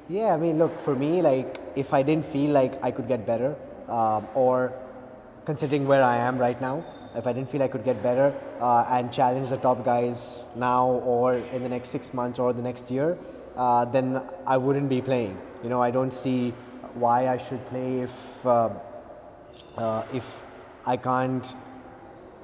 Yeah, I mean, look, for me, like, if I didn't feel like I could get better, or considering where I am right now, if I didn't feel I could get better and challenge the top guys now or in the next 6 months or the next year, then I wouldn't be playing. You know, I don't see why I should play if I can't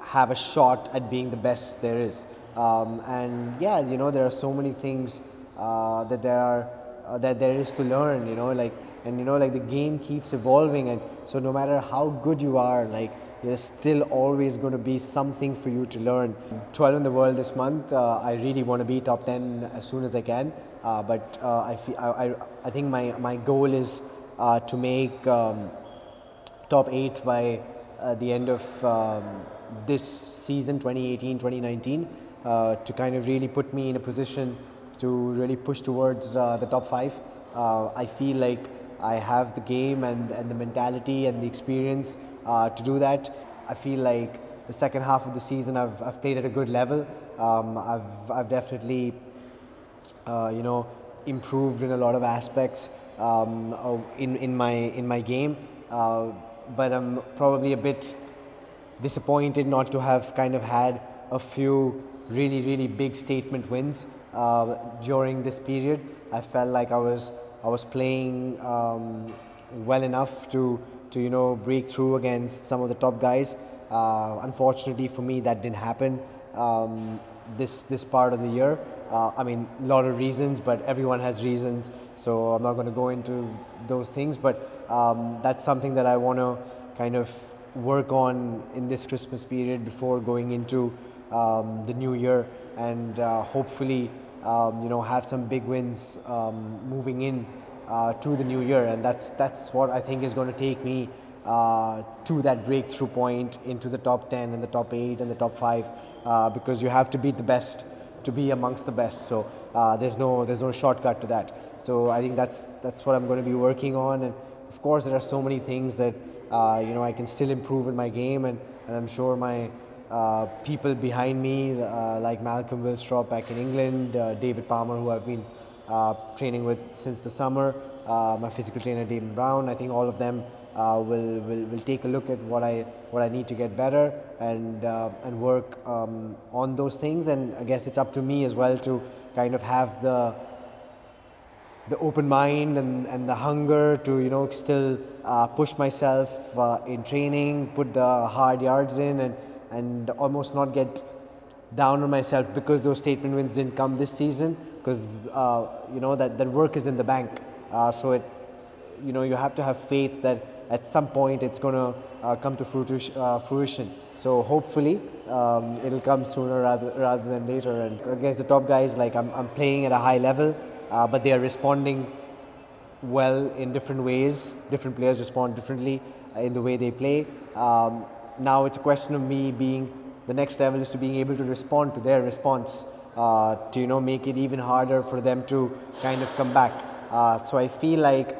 have a shot at being the best there is. And yeah, you know, there are so many things that there is to learn. You know, like, and you know, like, the game keeps evolving, and so no matter how good you are, like, there's still always going to be something for you to learn. 12 in the world this month. I really want to be top 10 as soon as I can. But I think my goal is to make top 8 by the end of this season, 2018-2019, to kind of really put me in a position to really push towards the top 5. I feel like I have the game and the mentality and the experience to do that. I feel like the second half of the season I've played at a good level. I've definitely you know, improved in a lot of aspects in my game, but I'm probably a bit disappointed not to have kind of had a few really big statement wins during this period. I felt like I was playing well enough to you know, break through against some of the top guys. Unfortunately for me, that didn't happen this part of the year. I mean, a lot of reasons, but everyone has reasons, so I'm not going to go into those things. But that's something that I want to kind of work on in this Christmas period before going into the new year, and hopefully you know, have some big wins moving in to the new year. And that's what I think is going to take me to that breakthrough point into the top 10 and the top 8 and the top 5, because you have to beat the best to be amongst the best. So there's no shortcut to that. So I think that's what I'm going to be working on. And of course, there are so many things that you know, I can still improve in my game, and I'm sure my people behind me, like Malcolm Wilstrop back in England, David Palmer, who I've been training with since the summer, my physical trainer Damon Brown, I think all of them will take a look at what I need to get better and work on those things. And I guess it's up to me as well to kind of have the open mind and the hunger to, you know, still push myself in training, put the hard yards in, and almost not get down on myself because those statement wins didn't come this season, because you know, that work is in the bank. So it, you know, you have to have faith that at some point it's going to come to fruition. So hopefully it'll come sooner rather than later. And against the top guys, like, I'm playing at a high level, but they are responding well in different ways. Different players respond differently in the way they play. Now it's a question of me being, the next level is to being able to respond to their response, to, you know, make it even harder for them to kind of come back. So I feel like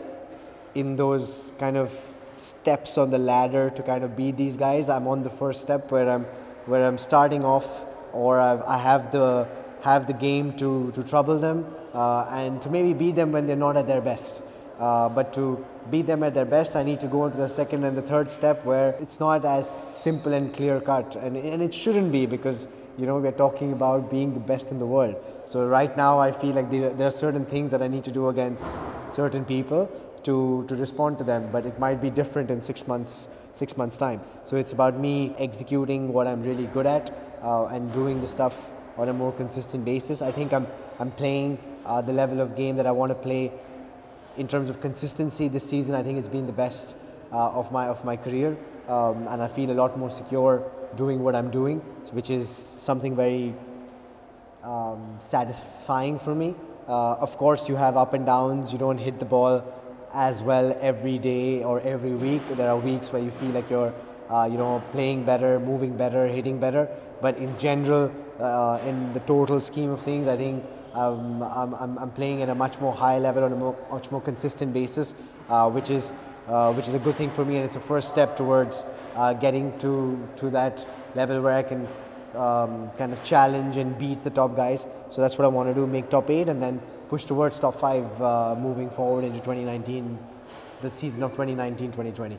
in those kind of steps on the ladder to kind of beat these guys, I'm on the first step where I'm starting off, or I have the game to trouble them and to maybe beat them when they're not at their best. But to beat them at their best, I need to go into the second and the third step where it's not as simple and clear cut, and it shouldn't be, because, you know, we're talking about being the best in the world. So right now I feel like there are certain things that I need to do against certain people to respond to them, but it might be different in 6 months time. So it's about me executing what I'm really good at and doing the stuff on a more consistent basis. I think I'm playing the level of game that I want to play. In terms of consistency this season, I think it's been the best of my career, and I feel a lot more secure doing what I'm doing, which is something very satisfying for me. Of course, you have up and downs. You don't hit the ball as well every day or every week. There are weeks where you feel like you're you know, playing better, moving better, hitting better. But in general, in the total scheme of things, I think I'm playing at a much more high level on a much more consistent basis, which is a good thing for me, and it's the first step towards getting to that level where I can kind of challenge and beat the top guys. So that's what I want to do, make top 8 and then push towards top 5 moving forward into 2019, the season of 2019-2020.